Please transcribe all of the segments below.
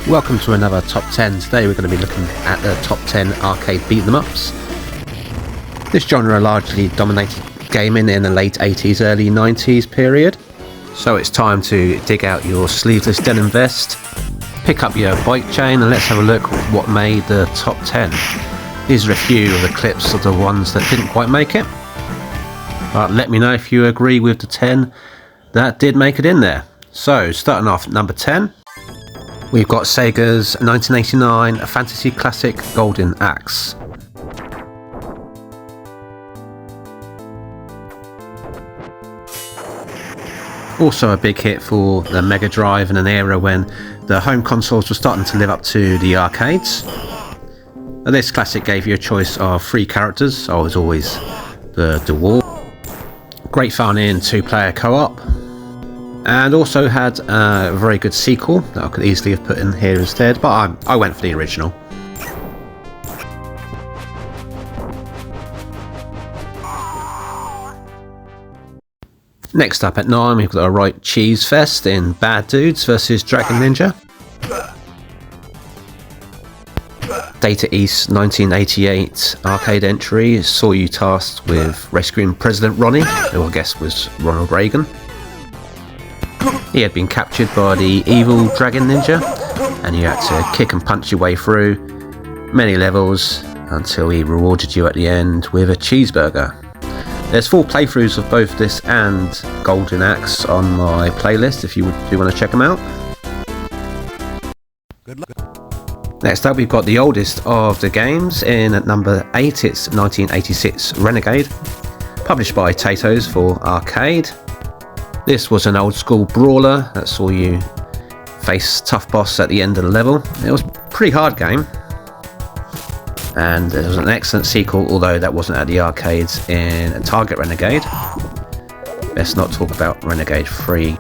Welcome to another top 10. Today we're going to be looking at the top 10 arcade beat 'em ups. This genre largely dominated gaming in the late 80s, early 90s period. So it's time to dig out your sleeveless denim vest, pick up your bike chain, and let's have a look at what made the top 10. These are a few of the clips of the ones that didn't quite make it. But let me know if you agree with the 10 that did make it in there. So starting off at number 10. We've got Sega's 1989 fantasy classic Golden Axe. Also a big hit for the Mega Drive in an era when the home consoles were starting to live up to the arcades. This classic gave you a choice of 3 characters. I was always the dwarf. Great fun in 2-player co-op. And also had a very good sequel that I could easily have put in here instead, but I went for the original. Next up at 9, we've got a right cheese fest in Baddudes vs Dragon Ninja. Data East 1988 arcade entry saw you tasked with rescuing President Ronnie, who I guess was Ronald Reagan. He had been captured by the evil Dragon Ninja, and you had to kick and punch your way through many levels until he rewarded you at the end with a cheeseburger. There's 4 playthroughs of both this and Golden Axe on my playlist if you do want to check them out. Good luck. Next up we've got the oldest of the games. In at number 8 it's 1986 Renegade, published by Tato's for arcade. This was an old school brawler that saw you face tough boss at the end of the level. It was a pretty hard game, and it was an excellent sequel, although that wasn't at the arcades, in Target Renegade. Let's not talk about Renegade 3.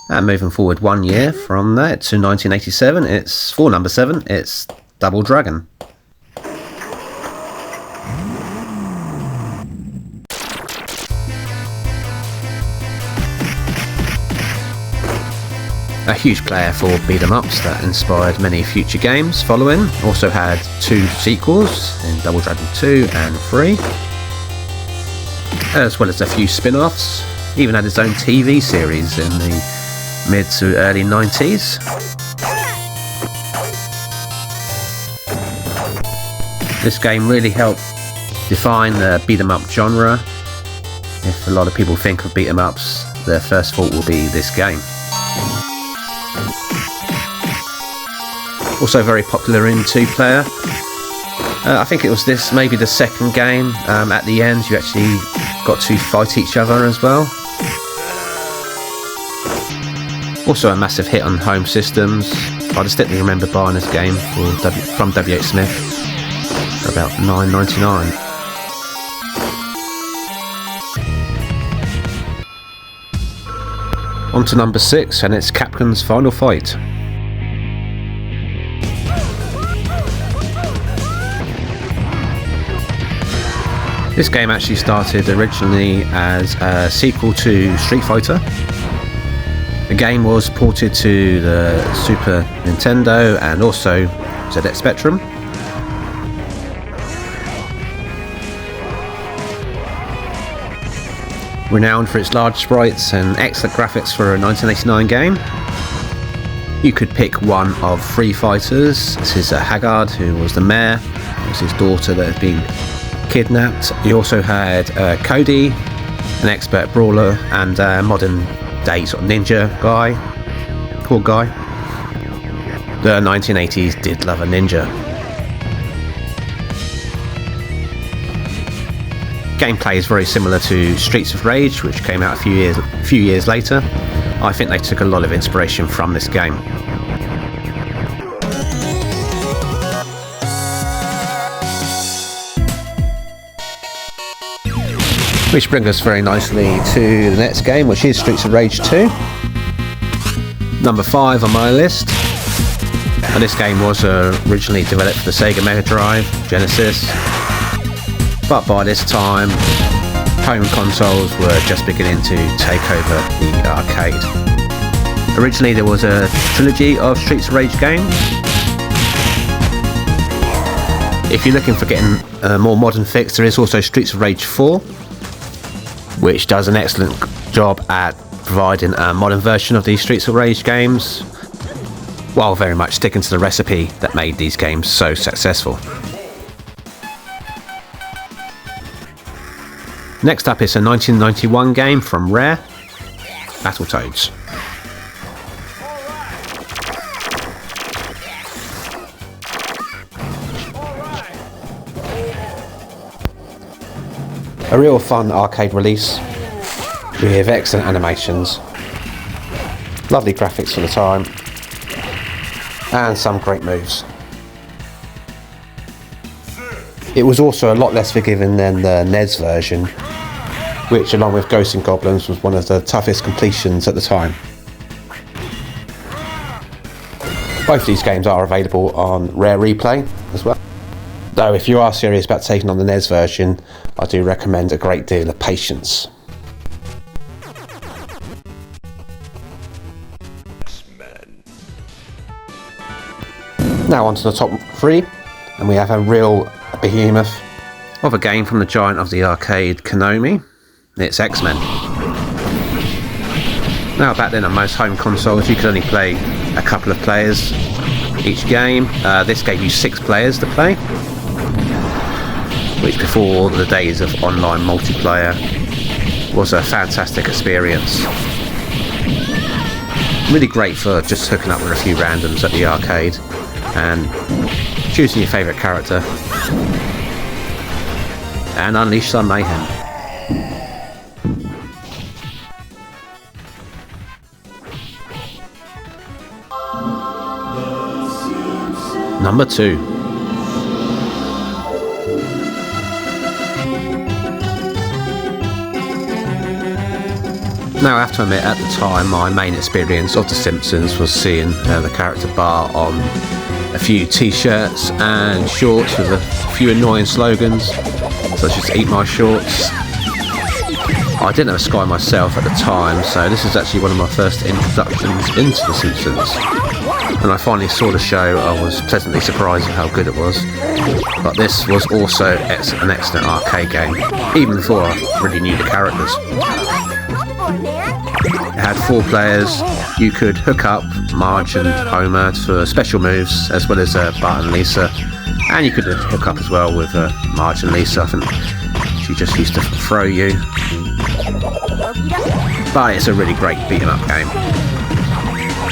And moving forward 1 year from that to 1987, it's for number 7, it's Double Dragon. A huge player for beat 'em ups that inspired many future games following. Also had 2 sequels in Double Dragon 2 and 3, as well as a few spin-offs. Even had its own TV series in the mid to early 90s. This game really helped define the beat 'em up genre. If a lot of people think of beat 'em ups, their first thought will be this game. Also very popular in 2-player. I think it was this, maybe the second game. At the end you actually got to fight each other as well. Also a massive hit on home systems. I distinctly remember buying this game from W.H. Smith for about $9.99. On to number 6, and it's Capcom's Final Fight. This game actually started originally as a sequel to Street Fighter. The game was ported to the Super Nintendo and also ZX Spectrum. Renowned for its large sprites and excellent graphics for a 1989 game. You could pick one of 3 fighters. This is Haggard, who was the mayor. It was his daughter that had been kidnapped. You also had Cody, an expert brawler, and a modern day sort of ninja guy. Cool guy. The 1980s did love a ninja. Gameplay is very similar to Streets of Rage, which came out a few years later. I think they took a lot of inspiration from this game. Which brings us very nicely to the next game, which is Streets of Rage 2. Number 5 on my list. And this game was originally developed for the Sega Mega Drive, Genesis. But by this time, home consoles were just beginning to take over the arcade. Originally there was a trilogy of Streets of Rage games. If you're looking for getting a more modern fix, there is also Streets of Rage 4, which does an excellent job at providing a modern version of these Streets of Rage games, while very much sticking to the recipe that made these games so successful. Next up is a 1991 game from Rare, Battletoads. A real fun arcade release with excellent animations, lovely graphics for the time, and some great moves. It was also a lot less forgiving than the NES version, which along with Ghosts and Goblins was one of the toughest completions at the time. Both of these games are available on Rare Replay as well, though if you are serious about taking on the NES version, I do recommend a great deal of patience. Xmen. Now on to the top 3, and we have a real behemoth of a game from the giant of the arcade, Konami. It's X-Men. Now back then on most home consoles you could only play a couple of players each game. This gave you 6 players to play, which before the days of online multiplayer was a fantastic experience. Really great for just hooking up with a few randoms at the arcade and choosing your favourite character and unleash some mayhem. Number 2. Now I have to admit, at the time my main experience of The Simpsons was seeing the character bar on a few t-shirts and shorts with a few annoying slogans such as "Eat my shorts." I didn't have a Sky myself at the time, so this is actually one of my first introductions into The Simpsons. When I finally saw the show, I was pleasantly surprised at how good it was. But this was also an excellent arcade game, even before I really knew the characters. It had 4 players. You could hook up Marge and Homer for special moves, as well as Bart and Lisa. And you could hook up as well with Marge and Lisa. I think she just used to throw you. But it's a really great beat 'em up game.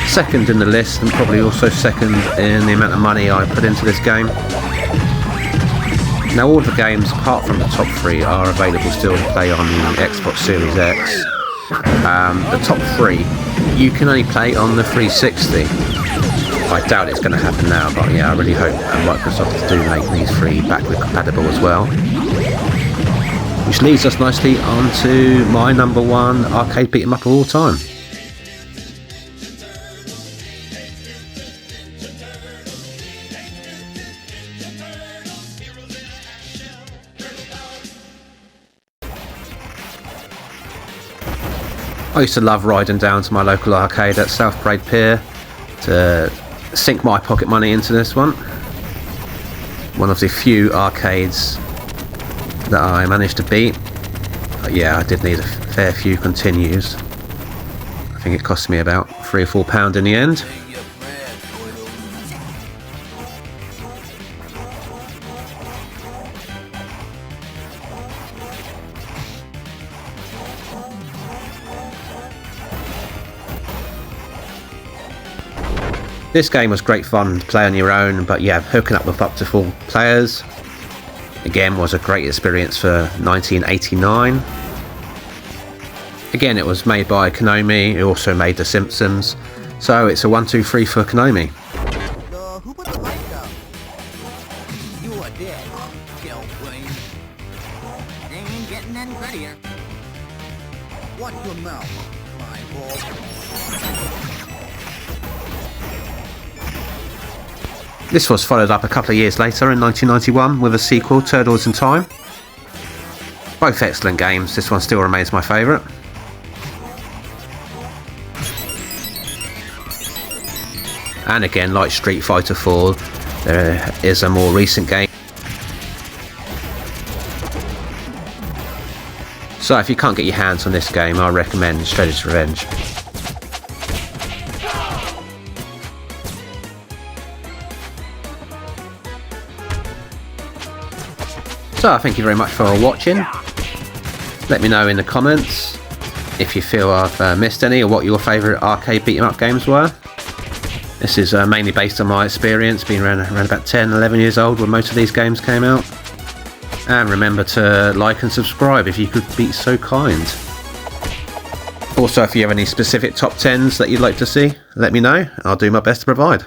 Second in the list, and probably also second in the amount of money I put into this game. Now all the games apart from the top 3 are available still to play on the Xbox Series X. The top 3 you can only play on the 360. I doubt it's going to happen now, but yeah, I really hope Microsoft do make these 3 backward compatible as well. Which leads us nicely on to my number 1 arcade beat 'em up of all time. I used to love riding down to my local arcade at South Parade Pier to sink my pocket money into this one. One of the few arcades that I managed to beat. But yeah, I did need a fair few continues. I think it cost me about £3 or £4 in the end. This game was great fun to play on your own, but yeah, hooking up with up to 4 players again was a great experience for 1989. Again, it was made by Konami, who also made The Simpsons, so it's a 1, 2, 3 for Konami. Who put the light out? You are dead, Kill William. They ain't getting any prettier. Watch your mouth, my boy. This was followed up a couple of years later in 1991 with a sequel, Turtles in Time. Both excellent games. This one still remains my favourite. And again, like Street Fighter 4, there is a more recent game. So if you can't get your hands on this game, I recommend Shredder's Revenge. So thank you very much for watching. Let me know in the comments if you feel I've missed any, or what your favourite arcade beat 'em up games were. This is mainly based on my experience, being around about 10, 11 years old when most of these games came out. And remember to like and subscribe if you could be so kind. Also, if you have any specific top 10s that you'd like to see, let me know. I'll do my best to provide.